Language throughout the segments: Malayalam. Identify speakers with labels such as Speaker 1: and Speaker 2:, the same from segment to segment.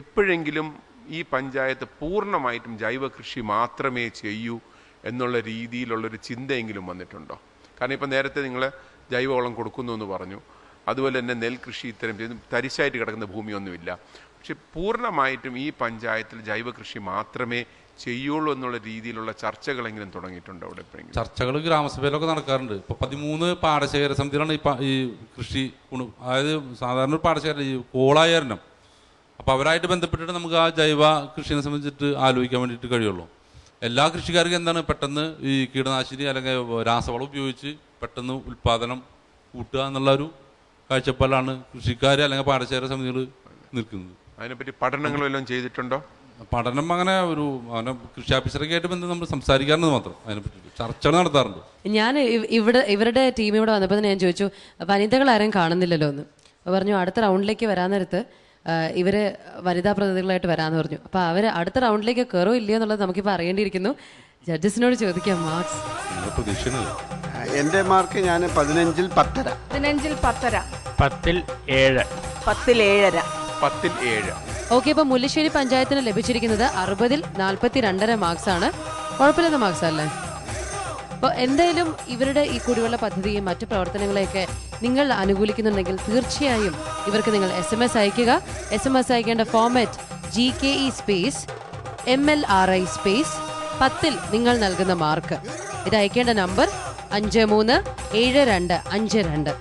Speaker 1: എപ്പോഴെങ്കിലും ഈ പഞ്ചായത്ത് പൂർണ്ണമായിട്ടും ജൈവ കൃഷി മാത്രമേ ചെയ്യൂ എന്നുള്ള രീതിയിലുള്ളൊരു ചിന്തയെങ്കിലും വന്നിട്ടുണ്ടോ? കാരണം ഇപ്പം നേരത്തെ നിങ്ങൾ ജൈവവളം കൊടുക്കുന്നു എന്ന് പറഞ്ഞു, അതുപോലെ തന്നെ നെൽകൃഷി ഇത്തരം തരിശായിട്ട് കിടക്കുന്ന ഭൂമിയൊന്നുമില്ല. പക്ഷെ പൂർണ്ണമായിട്ടും ഈ പഞ്ചായത്തിൽ ജൈവ കൃഷി മാത്രമേ ചെയ്യുള്ളൂ എന്നുള്ള രീതിയിലുള്ള ചർച്ചകളെങ്കിലും തുടങ്ങിയിട്ടുണ്ടോ അവിടെ എപ്പോഴെങ്കിലും?
Speaker 2: ചർച്ചകൾ ഗ്രാമസഭയിലൊക്കെ നടക്കാറുണ്ട്. ഇപ്പോൾ 13 പാടശേഖര സമിതികളാണ് ഈ കൃഷി അതായത് സാധാരണ ഒരു പാടശേഖര ഈ കോളായരണം. അപ്പോൾ അവരായിട്ട് ബന്ധപ്പെട്ടിട്ട് നമുക്ക് ആ ജൈവ കൃഷിയെ സംബന്ധിച്ചിട്ട് ആലോചിക്കാൻ വേണ്ടിയിട്ട് കഴിയുള്ളൂ. എല്ലാ കൃഷിക്കാർക്കും എന്താണ് പെട്ടെന്ന് ഈ കീടനാശിനി അല്ലെങ്കിൽ രാസവളം ഉപയോഗിച്ച് പെട്ടെന്ന് ഉൽപ്പാദനം കൂട്ടുക എന്നുള്ള ഒരു കാഴ്ചപ്പാടിലാണ് കൃഷിക്കാർ അല്ലെങ്കിൽ പാടശേഖര സമിതികൾ നിൽക്കുന്നത്.
Speaker 1: അതിനെപ്പറ്റി പഠനങ്ങളെല്ലാം ചെയ്തിട്ടുണ്ടോ?
Speaker 2: പഠനം അങ്ങനെ കൃഷി ഓഫീസറൊക്കെ ആയിട്ട് ബന്ധം നമ്മൾ സംസാരിക്കാറുണ്ട് മാത്രം. അതിനെപ്പറ്റി ചർച്ചകൾ നടത്താറുണ്ട്.
Speaker 3: ഞാൻ ഇവരുടെ ടീം ഇവിടെ വന്നപ്പോൾ തന്നെ ഞാൻ ചോദിച്ചു, വനിതകൾ ആരും കാണുന്നില്ലല്ലോ എന്ന്. അപ്പോൾ പറഞ്ഞു അടുത്ത റൗണ്ടിലേക്ക് വരാൻ നേരത്ത് ഇവര് വനിതാ പ്രതിനിധികളായിട്ട് വരാമെന്ന് പറഞ്ഞു. അപ്പോൾ അവർ അടുത്ത റൗണ്ടിലേക്ക് കയറോ ഇല്ലയോ എന്നുള്ളത് നമുക്കിപ്പോൾ അറിയേണ്ടിയിരിക്കുന്നു. ജഡ്ജസിനോട് ചോദിക്കാം. മാർക്സ്
Speaker 4: എൻ്റെ മാർക്ക് ഞാൻ 15-ൽ 10.5.
Speaker 5: 15-ൽ 10.5.
Speaker 6: 10-ൽ 7.
Speaker 5: 10-ൽ 7.5.
Speaker 1: 10-ൽ 7.
Speaker 3: ഓക്കെ, അപ്പോൾ മുല്ലശ്ശേരി പഞ്ചായത്തിന് ലഭിച്ചിരിക്കുന്നത് 60-ൽ 42.5 മാർക്സ് ആണ്. കുഴപ്പമില്ലാത്ത മാർക്സ് അല്ലേ? അപ്പോൾ എന്തായാലും ഇവരുടെ ഈ കുടിവെള്ള പദ്ധതിയും മറ്റു പ്രവർത്തനങ്ങളെയൊക്കെ നിങ്ങൾ അനുകൂലിക്കുന്നുണ്ടെങ്കിൽ തീർച്ചയായും ഇവർക്ക് നിങ്ങൾ SMS അയക്കുക. SMS അയക്കേണ്ട format GKE space MLRI space 10-ൽ നിങ്ങൾ നൽകുന്ന മാർക്ക്. ഇത് അയക്കേണ്ട നമ്പർ 537252.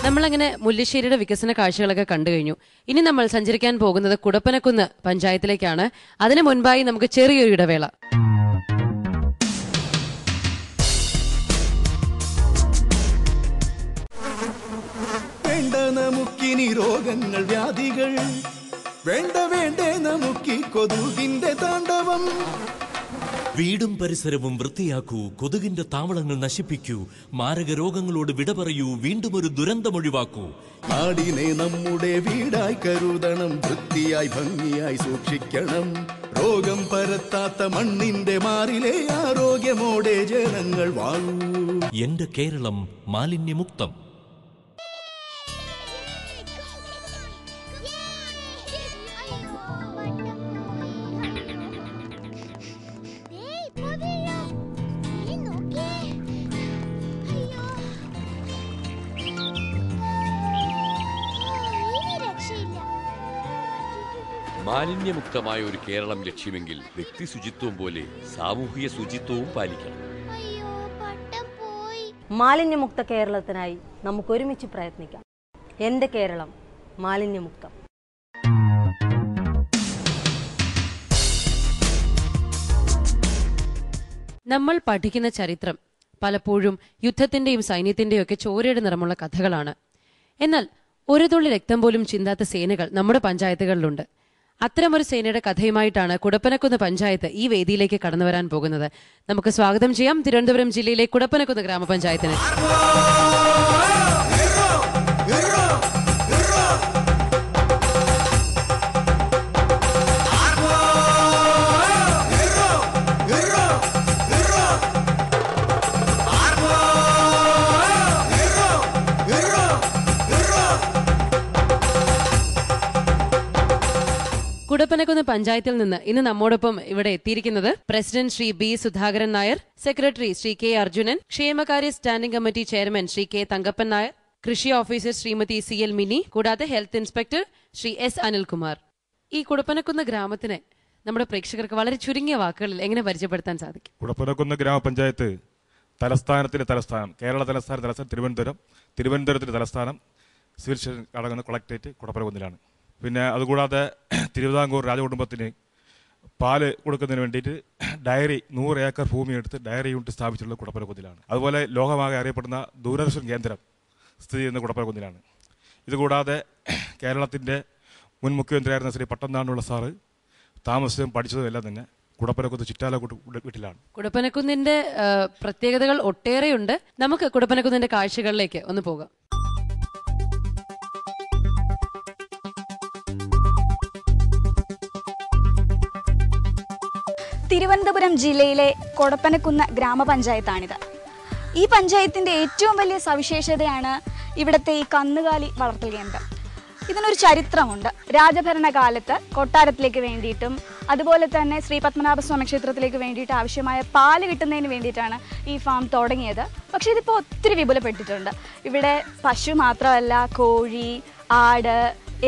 Speaker 3: നമ്മളങ്ങനെ മുല്ലശ്ശേരിയുടെ വികസന കാഴ്ചകളൊക്കെ കണ്ടു കഴിഞ്ഞു. ഇനി നമ്മൾ സഞ്ചരിക്കാൻ പോകുന്നത് കുടപ്പനക്കുന്ന് പഞ്ചായത്തിലേക്കാണ്. അതിനു മുൻപായി നമുക്ക് ചെറിയൊരു ഇടവേള.
Speaker 7: വേണ്ട നമുക്കിനി രോഗങ്ങൾ വ്യാധികൾ, വേണ്ട വേണ്ടേ നമുക്കി കൊതുകിന്റെ താണ്ഡവം.
Speaker 8: വീടും പരിസരവും വൃത്തിയാക്കൂ, കൊതുകിന്റെ താവളങ്ങൾ നശിപ്പിക്കൂ, മാരക രോഗങ്ങളോട് വിട പറയൂ, വീണ്ടും ഒരു ദുരന്തമൊഴിവാക്കൂ.
Speaker 7: നാടിനെ നമ്മുടെ വീടായി കരുതണം, വൃത്തിയായി ഭംഗിയായി സൂക്ഷിക്കണം. രോഗം പരത്താത്ത മണ്ണിന്റെ മാറിലെ ആരോഗ്യമോടെ ജനങ്ങൾ വാഴൂ.
Speaker 8: എന്റെ കേരളം മാലിന്യമുക്തം.
Speaker 9: മാലിന്യമുക്തമായ ഒരു കേരളം ലക്ഷ്യമെങ്കിൽ വ്യക്തി ശുചിത്വം പോലെ സാമൂഹിക ശുചിത്വവും പാലിക്കണം.
Speaker 10: മാലിന്യമുക്ത കേരളത്തിനായി നമുക്ക് ഒരുമിച്ച് പ്രയത്നിക്കാം. എന്റെ കേരളം മാലിന്യമുക്തം.
Speaker 3: നമ്മൾ പഠിക്കുന്ന ചരിത്രം പലപ്പോഴും യുദ്ധത്തിന്റെയും സൈന്യത്തിന്റെയും ഒക്കെ ചോരയുടെ നിറമുള്ള കഥകളാണ്. എന്നാൽ ഒരു തുള്ളി രക്തം പോലും ചിന്താത്ത സേനകൾ നമ്മുടെ പഞ്ചായത്തുകളിലുണ്ട്. അത്തരമൊരു സേനയുടെ കഥയുമായിട്ടാണ് കുടപ്പനക്കുന്ന് പഞ്ചായത്ത് ഈ വേദിയിലേക്ക് കടന്നു വരാൻ പോകുന്നത്. നമുക്ക് സ്വാഗതം ചെയ്യാം തിരുവനന്തപുരം ജില്ലയിലെ കുടപ്പനക്കുന്ന് ഗ്രാമപഞ്ചായത്തിനെ. കുടപ്പനക്കുന്ന് പഞ്ചായത്തിൽ നിന്ന് ഇന്ന് നമ്മോടൊപ്പം ഇവിടെ എത്തിയിരിക്കുന്നത് president Shri B. Sudhakaran Nair, secretary Shri K. Arjunan, ക്ഷേമകാര്യ standing committee chairman Shri K. Thankappan Nair, കൃഷി ഓഫീസർ ശ്രീമതി CL മിനി, കൂടാതെ health inspector Shri S. Anilkumar. ഈ കുടപ്പനക്കുന്ന് ഗ്രാമത്തിനെ നമ്മുടെ പ്രേക്ഷകർക്ക് വളരെ ചുരുങ്ങിയ വാക്കുകളിൽ എങ്ങനെ പരിചയപ്പെടുത്താൻ സാധിക്കും?
Speaker 11: കുടപ്പനക്കുന്ന് ഗ്രാമപഞ്ചായത്ത് തലസ്ഥാനത്തിന്റെ തലസ്ഥാനം, കേരള തലസ്ഥാനം തിരുവനന്തപുരത്തിന്റെ തലസ്ഥാനം സിവിൽ സ്റ്റേഷൻ അടങ്ങുന്ന കളക്ടറേറ്റ് കുടപ്പനക്കുന്നിലാണ്. പിന്നെ അതുകൂടാതെ തിരുവിതാംകൂർ രാജകുടുംബത്തിന് പാല് കൊടുക്കുന്നതിന് വേണ്ടിയിട്ട് ഡയറി 100 ഏക്കർ ഭൂമി എടുത്ത് ഡയറി യൂണിറ്റ് സ്ഥാപിച്ചിട്ടുള്ള കുടപ്പനക്കുന്നിലാണ്. അതുപോലെ ലോകമാകെ അറിയപ്പെടുന്ന ദൂരദർശൻ കേന്ദ്രം സ്ഥിതി ചെയ്യുന്ന കുടപ്പനക്കുന്നിലാണ്. ഇതുകൂടാതെ കേരളത്തിൻ്റെ മുൻ മുഖ്യമന്ത്രിയായിരുന്ന ശ്രീ പട്ടംനാടുള്ള സാറ് താമസിച്ചതും പഠിച്ചതും എല്ലാം തന്നെ കുടപ്പനക്കുന്ന് ചിറ്റാലക്കുട്ട് വീട്ടിലാണ്.
Speaker 3: കുടപ്പനക്കുന്നിന്റെ പ്രത്യേകതകൾ ഒട്ടേറെയുണ്ട്. നമുക്ക് കുടപ്പനക്കുന്നിന്റെ കാഴ്ചകളിലേക്ക് ഒന്ന് പോകാം.
Speaker 12: തിരുവനന്തപുരം ജില്ലയിലെ കൊടപ്പനക്കുന്ന് ഗ്രാമപഞ്ചായത്താണിത്. ഈ പഞ്ചായത്തിൻ്റെ ഏറ്റവും വലിയ സവിശേഷതയാണ് ഇവിടുത്തെ ഈ കന്നുകാലി വളർത്തൽ കേന്ദ്രം. ഇതിനൊരു ചരിത്രമുണ്ട്. രാജഭരണകാലത്ത് കൊട്ടാരത്തിലേക്ക് വേണ്ടിയിട്ടും അതുപോലെ തന്നെ ശ്രീ പത്മനാഭസ്വാമി ക്ഷേത്രത്തിലേക്ക് വേണ്ടിയിട്ട് ആവശ്യമായ പാല് കിട്ടുന്നതിന് വേണ്ടിയിട്ടാണ് ഈ ഫാം തുടങ്ങിയത്. പക്ഷേ ഇതിപ്പോൾ ഒത്തിരി വിപുലപ്പെട്ടിട്ടുണ്ട്. ഇവിടെ പശു മാത്രമല്ല, കോഴി, ആട്,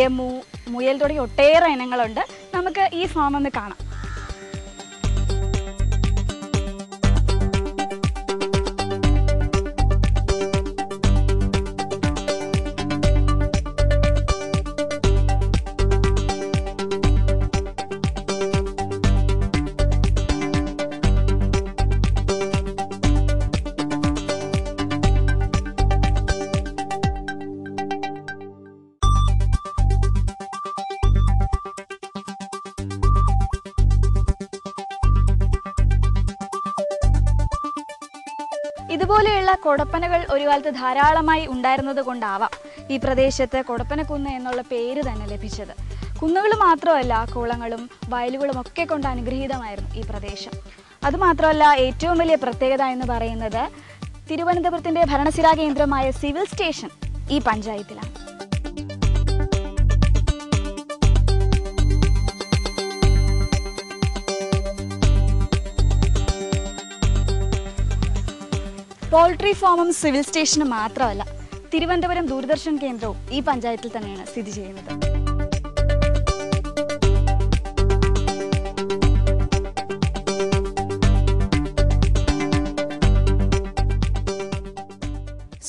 Speaker 12: എമു, മുയൽ തുടങ്ങി ഒട്ടേറെ ഇനങ്ങളുണ്ട്. നമുക്ക് ഈ ഫാം ഒന്ന് കാണാം. ഇതുപോലെയുള്ള കൊടപ്പനകൾ ഒരു കാലത്ത് ധാരാളമായി ഉണ്ടായിരുന്നത് കൊണ്ടാവാം ഈ പ്രദേശത്ത് കൊടപ്പനക്കുന്ന് എന്നുള്ള പേര് തന്നെ ലഭിച്ചത്. കുന്നുകൾ മാത്രമല്ല, കുളങ്ങളും വയലുകളും ഒക്കെ കൊണ്ട് അനുഗ്രഹീതമായിരുന്നു ഈ പ്രദേശം. അതുമാത്രമല്ല, ഏറ്റവും വലിയ പ്രത്യേകത എന്ന് പറയുന്നത് തിരുവനന്തപുരത്തിൻ്റെ ഭരണസിരാ കേന്ദ്രമായ സിവിൽ സ്റ്റേഷൻ ഈ പഞ്ചായത്തിലാണ്. പോൾട്രി ഫാമും സിവിൽ സ്റ്റേഷനും മാത്രമല്ല, തിരുവനന്തപുരം ദൂരദർശൻ കേന്ദ്രവും ഈ പഞ്ചായത്തിൽ തന്നെയാണ് സ്ഥിതി ചെയ്യുന്നത്.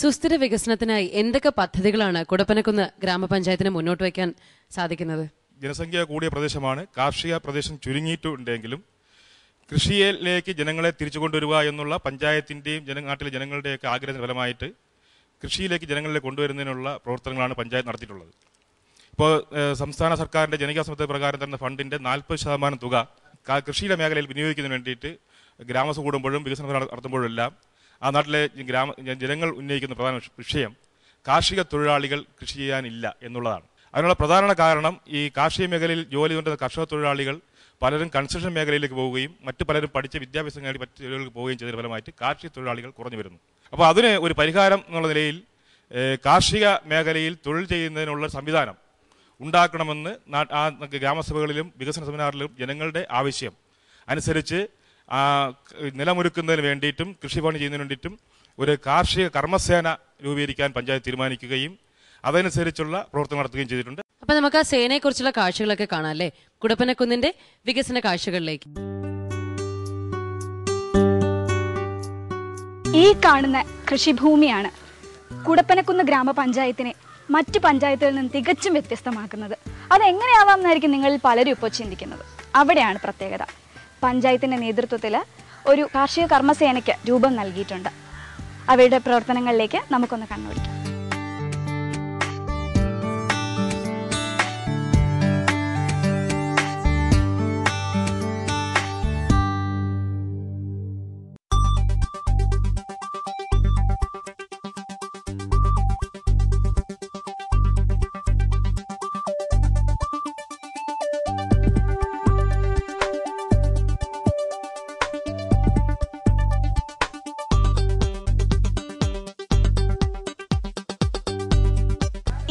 Speaker 3: സുസ്ഥിര വികസനത്തിനായി എന്തൊക്കെ പദ്ധതികളാണ് കുടപ്പനക്കുന്ന് ഗ്രാമപഞ്ചായത്തിന് മുന്നോട്ട് വയ്ക്കാൻ സാധിക്കുന്നത്?
Speaker 11: ജനസംഖ്യ കൂടിയ പ്രദേശമാണ്. കാർഷിക പ്രദേശം ചുരുങ്ങിയിട്ടുണ്ടെങ്കിലും കൃഷിയിലേക്ക് ജനങ്ങളെ തിരിച്ചു കൊണ്ടുവരിക എന്നുള്ള പഞ്ചായത്തിൻ്റെയും നാട്ടിലെ ജനങ്ങളുടെയൊക്കെ ആഗ്രഹത്തിന് ഫലമായിട്ട് കൃഷിയിലേക്ക് ജനങ്ങളെ കൊണ്ടുവരുന്നതിനുള്ള പ്രവർത്തനങ്ങളാണ് പഞ്ചായത്ത് നടത്തിയിട്ടുള്ളത്. ഇപ്പോൾ സംസ്ഥാന സർക്കാരിൻ്റെ ജനകീയാസൂത്രണ പദ്ധതി പ്രകാരം തരുന്ന ഫണ്ടിൻ്റെ 40% തുക കൃഷിയുടെ മേഖലയിൽ വിനിയോഗിക്കുന്നതിന് വേണ്ടിയിട്ട് ഗ്രാമസഭ കൂടുമ്പോഴും വികസന നടത്തുമ്പോഴും എല്ലാം ആ നാട്ടിലെ ജനങ്ങൾ ഉന്നയിക്കുന്ന പ്രധാന വിഷയം കാർഷിക തൊഴിലാളികൾ കൃഷി ചെയ്യാനില്ല എന്നുള്ളതാണ്. അതിനുള്ള പ്രധാന കാരണം ഈ കാർഷിക മേഖലയിൽ ജോലി ചെയ്യുന്ന കർഷക തൊഴിലാളികൾ പലരും കൺസ്ട്രക്ഷൻ മേഖലയിലേക്ക് പോവുകയും മറ്റു പലരും പഠിച്ച വിദ്യാഭ്യാസം നേടി മറ്റു ജോലികൾക്ക് പോവുകയും ചെയ്തതിന് ഫലമായിട്ട് കാർഷിക തൊഴിലാളികൾ കുറഞ്ഞു വരുന്നു. അപ്പോൾ അതിന് ഒരു പരിഹാരം എന്നുള്ള നിലയിൽ കാർഷിക മേഖലയിൽ തൊഴിൽ ചെയ്യുന്നതിനുള്ള സംവിധാനം ഉണ്ടാക്കണമെന്ന് ആ ഗ്രാമസഭകളിലും വികസന സെമിനാറിലും ജനങ്ങളുടെ ആവശ്യം അനുസരിച്ച് നിലമൊരുക്കുന്നതിന് വേണ്ടിയിട്ടും കൃഷിഭവൻ ചെയ്യുന്നതിന് വേണ്ടിയിട്ടും ഒരു കാർഷിക കർമ്മസേന രൂപീകരിക്കാൻ പഞ്ചായത്ത് തീരുമാനിക്കുകയും അതനുസരിച്ചുള്ള പ്രവർത്തനം നടത്തുകയും ചെയ്തിട്ടുണ്ട്.
Speaker 3: അപ്പൊ നമുക്ക് ആ സേനയെ കുറിച്ചുള്ള കാഴ്ചകളൊക്കെ കാണാം അല്ലേ? കുടപ്പനക്കുന്നിന്റെ വികസന കാഴ്ചകളിലേക്ക്.
Speaker 12: ഈ കാണുന്ന കൃഷിഭൂമിയാണ് കുടപ്പനക്കുന്ന് ഗ്രാമപഞ്ചായത്തിനെ മറ്റു പഞ്ചായത്തുകളിൽ നിന്ന് തികച്ചും വ്യത്യസ്തമാക്കുന്നത്. അതെങ്ങനെയാവാമെന്നായിരിക്കും നിങ്ങളിൽ പലരും ഇപ്പോൾ ചിന്തിക്കുന്നത്. അവിടെയാണ് പ്രത്യേകത. പഞ്ചായത്തിന്റെ നേതൃത്വത്തിൽ ഒരു കാർഷിക കർമ്മസേനയ്ക്ക് രൂപം നൽകിയിട്ടുണ്ട്. അവയുടെ പ്രവർത്തനങ്ങളിലേക്ക് നമുക്കൊന്ന് കണ്ണോടിക്കാം.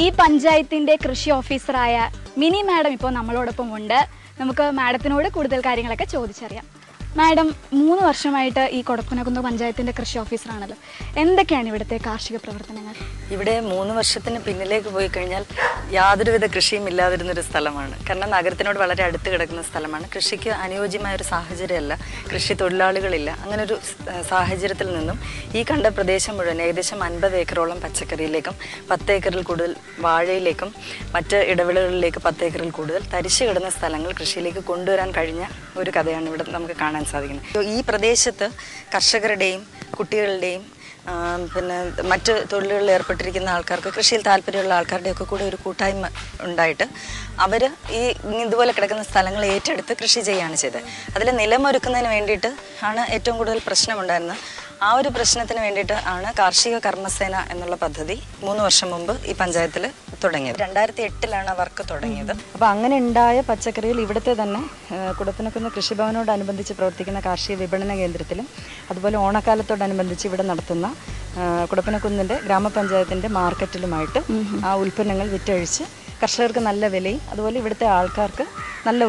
Speaker 12: ഈ പഞ്ചായത്തിന്റെ കൃഷി ഓഫീസറായ മിനി മാഡം ഇപ്പോൾ നമ്മളോടൊപ്പം ഉണ്ട്. നമുക്ക് മാഡത്തിനോട് കൂടുതൽ കാര്യങ്ങളൊക്കെ ചോദിച്ചറിയാം. മാഡം 3 വർഷമായിട്ട് ഈ കൊടപ്പനക്കുന്ന് പഞ്ചായത്തിന്റെ കൃഷി ഓഫീസറാണല്ലോ. എന്തൊക്കെയാണ് ഇവിടുത്തെ കാർഷിക പ്രവർത്തനങ്ങൾ?
Speaker 6: ഇവിടെ 3 വർഷത്തിന് പിന്നിലേക്ക് പോയി കഴിഞ്ഞാൽ യാതൊരുവിധ കൃഷിയും ഇല്ലാതിരുന്നൊരു സ്ഥലമാണ്. കാരണം നഗരത്തിനോട് വളരെ അടുത്ത് കിടക്കുന്ന സ്ഥലമാണ്. കൃഷിക്ക് അനുയോജ്യമായൊരു സാഹചര്യമല്ല, കൃഷി തൊഴിലാളികളില്ല. അങ്ങനൊരു സാഹചര്യത്തിൽ നിന്നും ഈ കണ്ട പ്രദേശം മുഴുവൻ ഏകദേശം 50 ഏക്കറോളം പച്ചക്കറിയിലേക്കും 10 ഏക്കറിൽ കൂടുതൽ വാഴയിലേക്കും മറ്റ് ഇടവിളകളിലേക്ക് 10 ഏക്കറിൽ കൂടുതൽ തരിശു കിടന്ന സ്ഥലങ്ങൾ കൃഷിയിലേക്ക് കൊണ്ടുവരാൻ കഴിഞ്ഞ ഒരു കഥയാണ് ഇവിടെ നമുക്ക് കാണാൻ സാധിക്കുന്നത്. ഈ പ്രദേശത്ത് കർഷകരുടെയും കുട്ടികളുടെയും പിന്നെ മറ്റ് തൊഴിലുകളിൽ ഏർപ്പെട്ടിരിക്കുന്ന ആൾക്കാർക്ക്, കൃഷിയിൽ താല്പര്യമുള്ള ആൾക്കാരുടെയൊക്കെ കൂടെ ഒരു കൂട്ടായ്മ ഉണ്ടായിട്ട് അവർ ഈ ഇതുപോലെ കിടക്കുന്ന സ്ഥലങ്ങൾ ഏറ്റെടുത്ത് കൃഷി ചെയ്യുകയാണ് ചെയ്തത്. അതിൽ നിലമൊരുക്കുന്നതിന് വേണ്ടിയിട്ട് ആണ് ഏറ്റവും കൂടുതൽ പ്രശ്നമുണ്ടായിരുന്നത്. ആ ഒരു പ്രശ്നത്തിന് വേണ്ടിയിട്ട് ആണ് കാർഷിക കർമ്മസേന എന്നുള്ള പദ്ധതി 3 വർഷം മുമ്പ് ഈ പഞ്ചായത്തിൽ തുടങ്ങിയത്. 2008 വർക്ക് തുടങ്ങിയത്. അപ്പോൾ അങ്ങനെ ഉണ്ടായ പച്ചക്കറികൾ ഇവിടുത്തെ തന്നെ കുടപ്പനക്കുന്ന് കൃഷിഭവനോടനുബന്ധിച്ച് പ്രവർത്തിക്കുന്ന കാർഷിക വിപണന കേന്ദ്രത്തിലും അതുപോലെ ഓണക്കാലത്തോടനുബന്ധിച്ച് ഇവിടെ നടത്തുന്ന കുടപ്പനക്കുന്നിൻ്റെ ഗ്രാമപഞ്ചായത്തിൻ്റെ മാർക്കറ്റിലുമായിട്ട് ആ ഉൽപ്പന്നങ്ങൾ വിറ്റഴിച്ച് കർഷകർക്ക് നല്ല വിലയും അതുപോലെ ഇവിടുത്തെ ആൾക്കാർക്ക് നല്ല